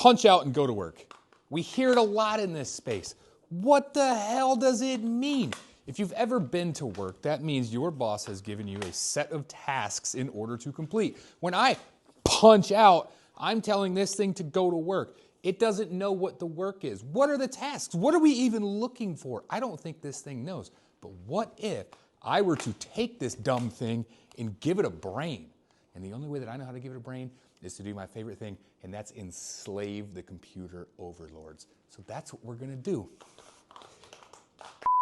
punch out and go to work. We hear it a lot in this space. What the hell does it mean? If you've ever been to work, that means your boss has given you a set of tasks in order to complete. When I punch out, I'm telling this thing to go to work. It doesn't know what the work is. What are the tasks? What are we even looking for? I don't think this thing knows. But what if I were to take this dumb thing and give it a brain? And the only way that I know how to give it a brain is to do my favorite thing, and that's enslave the computer overlords. So that's what we're gonna do.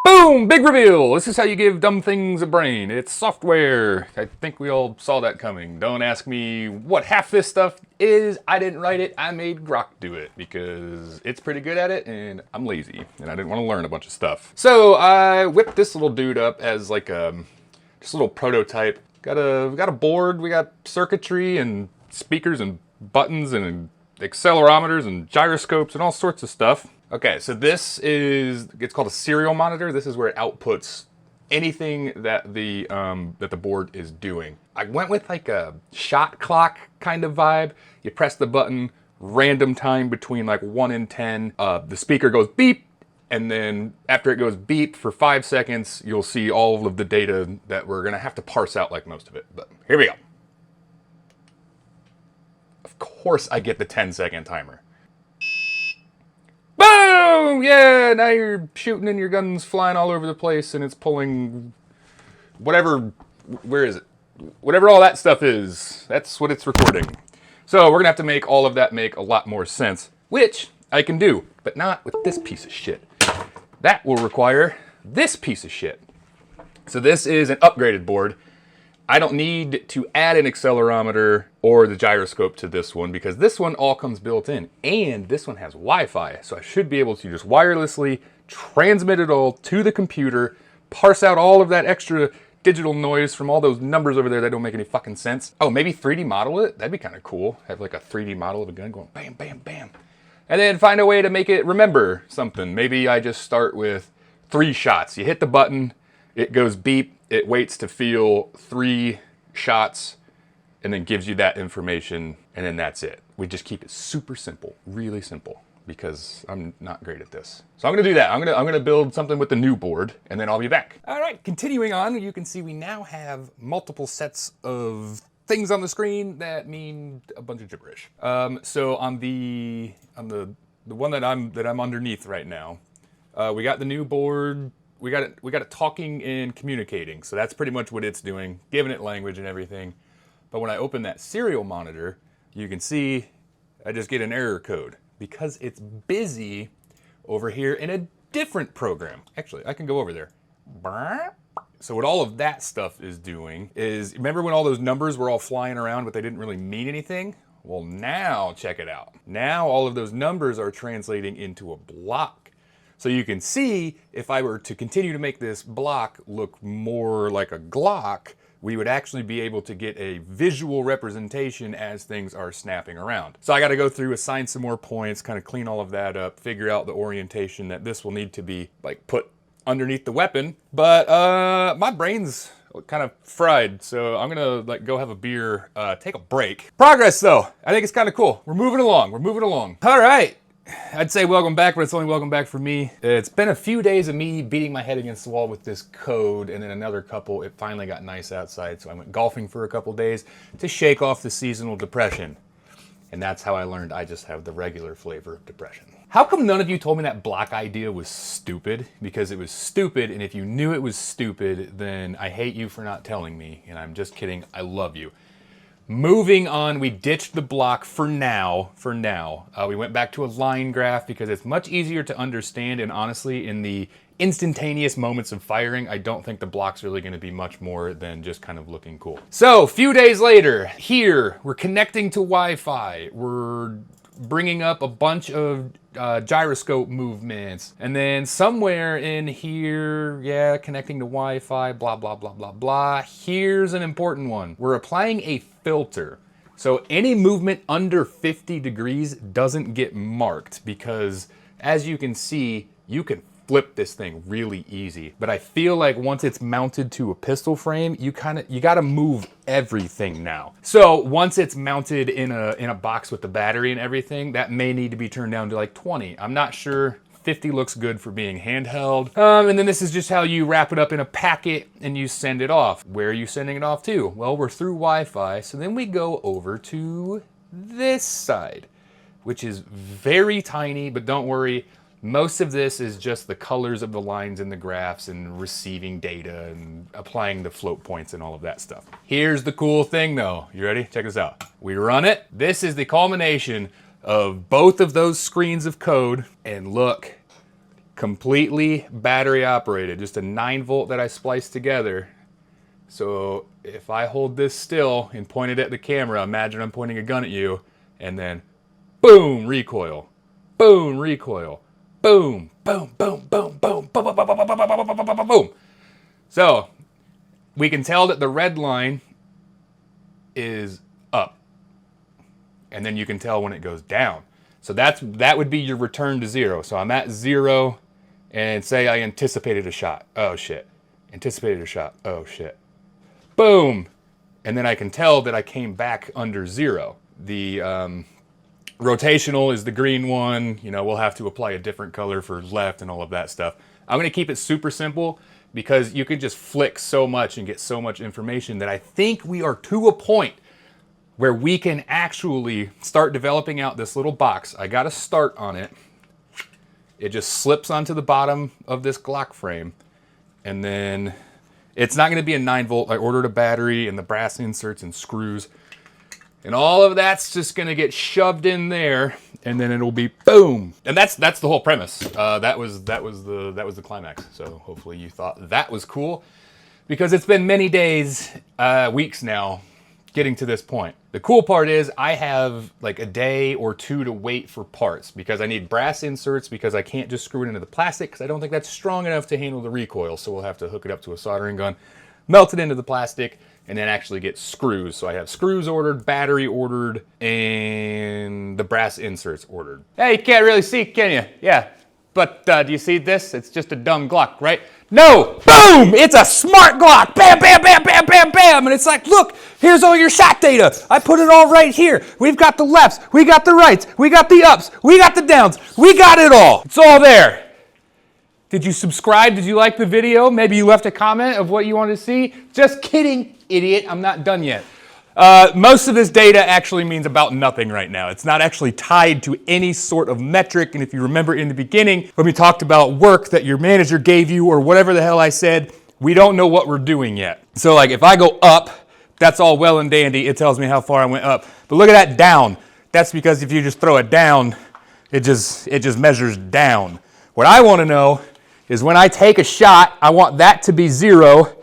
Boom! Big reveal! This is how you give dumb things a brain. It's software. I think we all saw that coming. Don't ask me what half this stuff is. I didn't write it. I made Grok do it because it's pretty good at it and I'm lazy and I didn't want to learn a bunch of stuff. So I whipped this little dude up as like just a little prototype. Got a board. We got circuitry and speakers and buttons and accelerometers and gyroscopes and all sorts of stuff. Okay, so this is, it's called a serial monitor. This is where it outputs anything that the board is doing. I went with like a shot clock kind of vibe. You press the button, random time between like 1 and 10. The speaker goes beep, and then after it goes beep for 5 seconds, you'll see all of the data that we're gonna have to parse out like most of it. But here we go. Of course I get the 10-second timer. Boom! Yeah, now you're shooting and your gun's flying all over the place and it's pulling whatever, where is it? Whatever all that stuff is, that's what it's recording. So we're gonna have to make all of that make a lot more sense, which I can do, but not with this piece of shit. That will require this piece of shit. So this is an upgraded board. I don't need to add an accelerometer or the gyroscope to this one because this one all comes built in and this one has Wi-Fi. So I should be able to just wirelessly transmit it all to the computer, parse out all of that extra digital noise from all those numbers over there that don't make any fucking sense. Oh, maybe 3D model it? That'd be kind of cool. Have like a 3D model of a gun going bam, bam, bam. And then find a way to make it remember something. Maybe I just start with 3 shots. You hit the button, it goes beep, it waits to feel 3 shots, and then gives you that information, and then that's it. We just keep it super simple, really simple, because I'm not great at this. So I'm gonna do that. I'm gonna build something with the new board, and then I'll be back. All right, continuing on, you can see we now have multiple sets of things on the screen that mean a bunch of gibberish. So on the one that I'm underneath right now, we got the new board. We got it talking and communicating. So that's pretty much what it's doing, giving it language and everything. But when I open that serial monitor, you can see I just get an error code because it's busy over here in a different program. Actually, I can go over there. So what all of that stuff is doing is, remember when all those numbers were all flying around but they didn't really mean anything? Well, now check it out. Now all of those numbers are translating into a block. So you can see if I were to continue to make this block look more like a Glock, we would actually be able to get a visual representation as things are snapping around. So I got to go through, assign some more points, kind of clean all of that up, figure out the orientation that this will need to be like put underneath the weapon. But my brain's kind of fried, so I'm gonna like go have a beer, take a break. Progress though, I think it's kind of cool. We're moving along, All right. I'd say welcome back, but it's only welcome back for me. It's been a few days of me beating my head against the wall with this code, and then another couple, it finally got nice outside, so I went golfing for a couple days to shake off the seasonal depression. And that's how I learned I just have the regular flavor of depression. How come none of you told me that block idea was stupid? Because it was stupid, and if you knew it was stupid, then I hate you for not telling me, and I'm just kidding, I love you. Moving on, we ditched the block for now. We went back to a line graph because it's much easier to understand, and honestly, in the instantaneous moments of firing, I don't think the block's really gonna be much more than just kind of looking cool. So, a few days later, here, we're connecting to Wi-Fi. We're bringing up a bunch of gyroscope movements, and then somewhere in here, yeah, connecting to Wi-Fi, blah, blah, blah, blah, blah. Here's an important one. We're applying a filter. So any movement under 50 degrees doesn't get marked because, as you can see, you can flip this thing really easy. But I feel like once it's mounted to a pistol frame, you gotta move everything now. So once it's mounted in a box with the battery and everything, that may need to be turned down to like 20. I'm not sure. 50 looks good for being handheld. And then this is just how you wrap it up in a packet and you send it off. Where are you sending it off to? Well, we're through Wi-Fi, so then we go over to this side, which is very tiny, but don't worry, most of this is just the colors of the lines in the graphs and receiving data and applying the float points and all of that stuff. Here's the cool thing though. You ready? Check this out. We run it. This is the culmination of both of those screens of code, and look, completely battery operated, just a 9-volt that I spliced together. So if I hold this still and point it at the camera, imagine I'm pointing a gun at you, and then boom, recoil, boom, recoil, boom, boom, boom, boom, boom, boom, boom, boom, boom, boom, boom, boom, boom. So we can tell that the red line is up. And then you can tell when it goes down. So that would be your return to 0. So I'm at 0 and say I anticipated a shot. Oh shit. Anticipated a shot. Oh shit. Boom. And then I can tell that I came back under 0. The rotational is the green one. You know, we'll have to apply a different color for left and all of that stuff. I'm gonna keep it super simple because you can just flick so much and get so much information that I think we are to a point where we can actually start developing out this little box. I got a start on it. It just slips onto the bottom of this Glock frame. And then it's not gonna be a 9-volt. I ordered a battery and the brass inserts and screws. And all of that's just gonna get shoved in there, and then it'll be boom. And that's the whole premise. That was the climax. So hopefully you thought that was cool, because it's been many days, weeks now, getting to this point. The cool part is I have like a day or two to wait for parts because I need brass inserts because I can't just screw it into the plastic because I don't think that's strong enough to handle the recoil. So we'll have to hook it up to a soldering gun, melt it into the plastic, and then actually get screws. So I have screws ordered, battery ordered, and the brass inserts ordered. Hey, you can't really see, can you? Yeah. But do you see this? It's just a dumb Glock, right? No! Boom! It's a smart Glock! Bam, bam, bam, bam, bam, bam! And it's like, look, here's all your shot data. I put it all right here. We've got the lefts, we got the rights, we got the ups, we got the downs, we got it all. It's all there. Did you subscribe? Did you like the video? Maybe you left a comment of what you want to see? Just kidding, idiot. I'm not done yet. Most of this data actually means about nothing right now. It's not actually tied to any sort of metric. And if you remember in the beginning, when we talked about work that your manager gave you or whatever the hell I said, we don't know what we're doing yet. So like if I go up, that's all well and dandy. It tells me how far I went up. But look at that down. That's because if you just throw it down, it just measures down. What I want to know is when I take a shot, I want that to be 0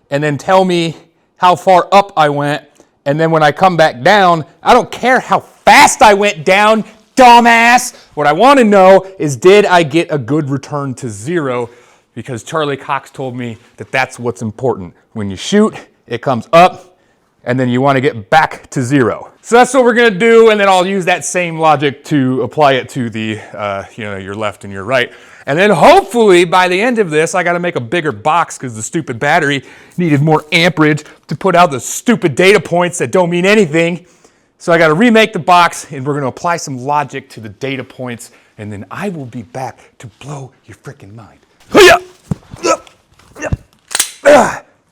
and then tell me how far up I went. And then when I come back down, I don't care how fast I went down, dumbass. What I want to know is, did I get a good return to 0? Because Charlie Cox told me that that's what's important. When you shoot, it comes up, and then you want to get back to 0. So that's what we're going to do, and then I'll use that same logic to apply it to the, your left and your right. And then hopefully by the end of this, I got to make a bigger box because the stupid battery needed more amperage to put out the stupid data points that don't mean anything. So I got to remake the box, and we're going to apply some logic to the data points, and then I will be back to blow your freaking mind.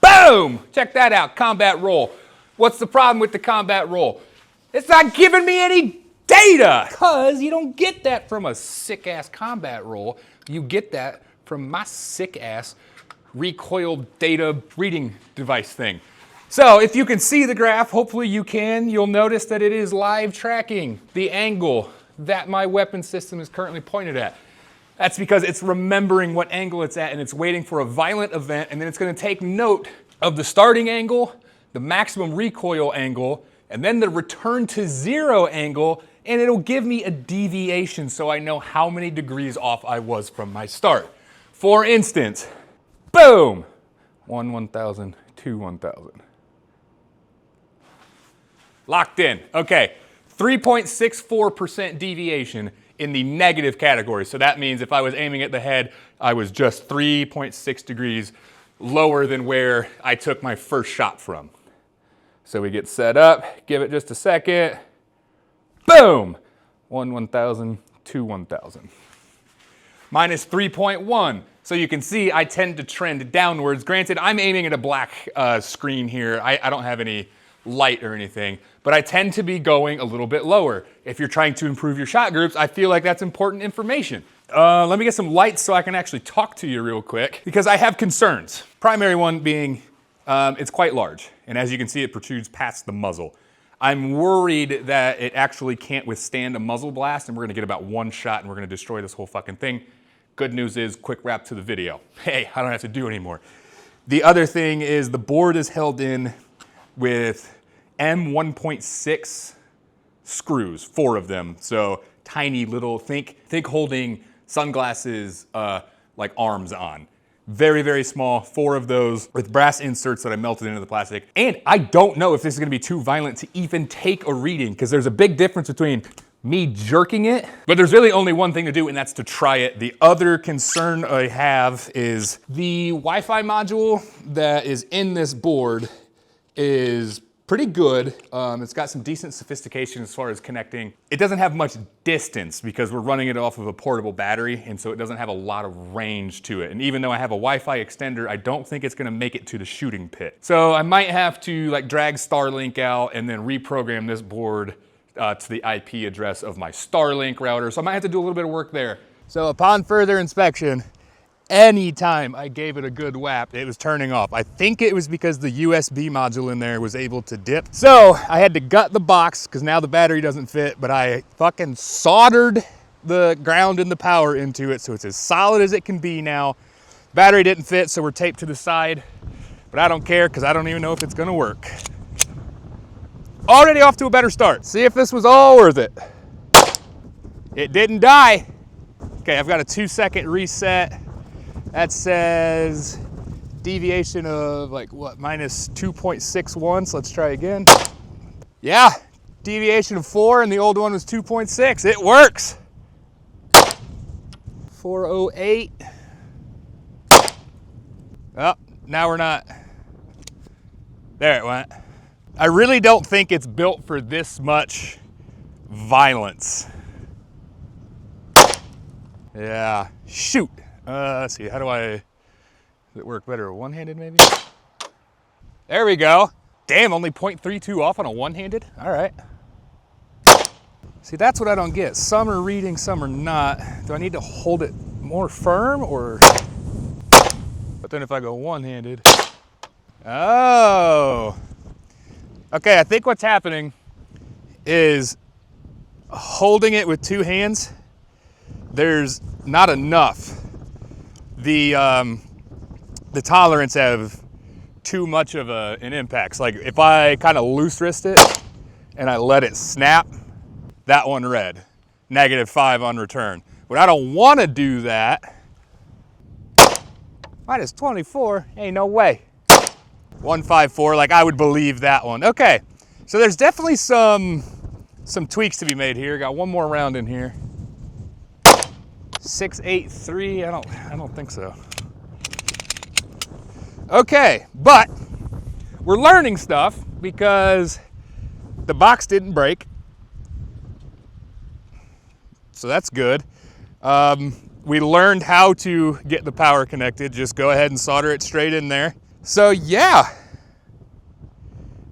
Boom! Check that out, combat roll. What's the problem with the combat roll? It's not giving me any data, because you don't get that from a sick-ass combat roll. You get that from my sick-ass recoiled data reading device thing. So if you can see the graph, hopefully you can, you'll notice that it is live tracking the angle that my weapon system is currently pointed at. That's because it's remembering what angle it's at, and it's waiting for a violent event, and then it's going to take note of the starting angle, the maximum recoil angle, and then the return to 0 angle, and it'll give me a deviation so I know how many degrees off I was from my start. For instance, boom, 1,000, 2, 1,000. Locked in. Okay, 3.64% deviation in the negative category. So that means if I was aiming at the head, I was just 3.6 degrees lower than where I took my first shot from. So we get set up, give it just a second. Boom! 1,000, 1,000. Minus 3.1. So you can see I tend to trend downwards. Granted, I'm aiming at a black screen here. I don't have any light or anything, but I tend to be going a little bit lower. If you're trying to improve your shot groups, I feel like that's important information. Let me get some lights so I can actually talk to you real quick, because I have concerns. Primary one being, it's quite large, and as you can see, it protrudes past the muzzle. I'm worried that it actually can't withstand a muzzle blast, and we're gonna get about one shot and we're gonna destroy this whole fucking thing. Good news is, quick wrap to the video. Hey, I don't have to do anymore. The other thing is the board is held in with M1.6 screws, 4 of them. So tiny little, think holding sunglasses like arms on. Very, very small, 4 of those with brass inserts that I melted into the plastic. And I don't know if this is gonna be too violent to even take a reading, because there's a big difference between me jerking it, but there's really only one thing to do, and that's to try it. The other concern I have is the Wi-Fi module that is in this board is pretty good. It's got some decent sophistication as far as connecting. It doesn't have much distance because we're running it off of a portable battery, and so it doesn't have a lot of range to it. And even though I have a Wi-Fi extender, I don't think it's gonna make it to the shooting pit. So I might have to like drag Starlink out and then reprogram this board to the IP address of my Starlink router. So I might have to do a little bit of work there. So upon further inspection, anytime I gave it a good whap, it was turning off. I think it was because the USB module in there was able to dip. So I had to gut the box because now the battery doesn't fit, but I fucking soldered the ground and the power into it so it's as solid as it can be now. Battery didn't fit, so we're taped to the side, but I don't care because I don't even know if it's gonna work. Already off to a better start. See if this was all worth it. It didn't die. Okay, I've got a 2-second reset. That says deviation of like what, minus 2.61, so let's try again. Yeah, deviation of 4 and the old one was 2.6. It works. 408. Oh, now we're not. There it went. I really don't think it's built for this much violence. Yeah, shoot. Let's see, how do does it work better? One-handed maybe? There we go. Damn, only 0.32 off on a one-handed? All right. See, that's what I don't get. Some are reading, some are not. Do I need to hold it more firm or? But then if I go one-handed, oh. Okay, I think what's happening is holding it with 2 hands, there's not enough. The tolerance have too much of an impact. So like if I kind of loose wrist it and I let it snap, that one read, -5 on return. But I don't want to do that. Minus 24, ain't no way. 154, like I would believe that one. Okay, so there's definitely some tweaks to be made here. Got one more round in here. 683, I don't think so. Okay, but we're learning stuff because the box didn't break. So that's good. We learned how to get the power connected. Just go ahead and solder it straight in there. So yeah.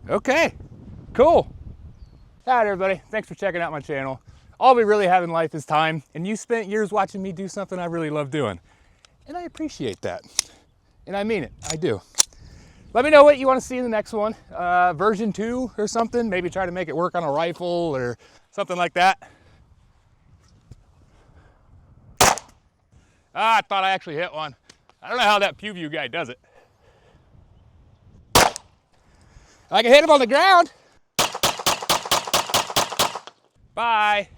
Okay, cool. All right, everybody, thanks for checking out my channel. All we really have in life is time, and you spent years watching me do something I really love doing. And I appreciate that. And I mean it, I do. Let me know what you want to see in the next one. Version 2 or something, maybe try to make it work on a rifle or something like that. Ah, I thought I actually hit one. I don't know how that PewView guy does it. I can hit him on the ground. Bye.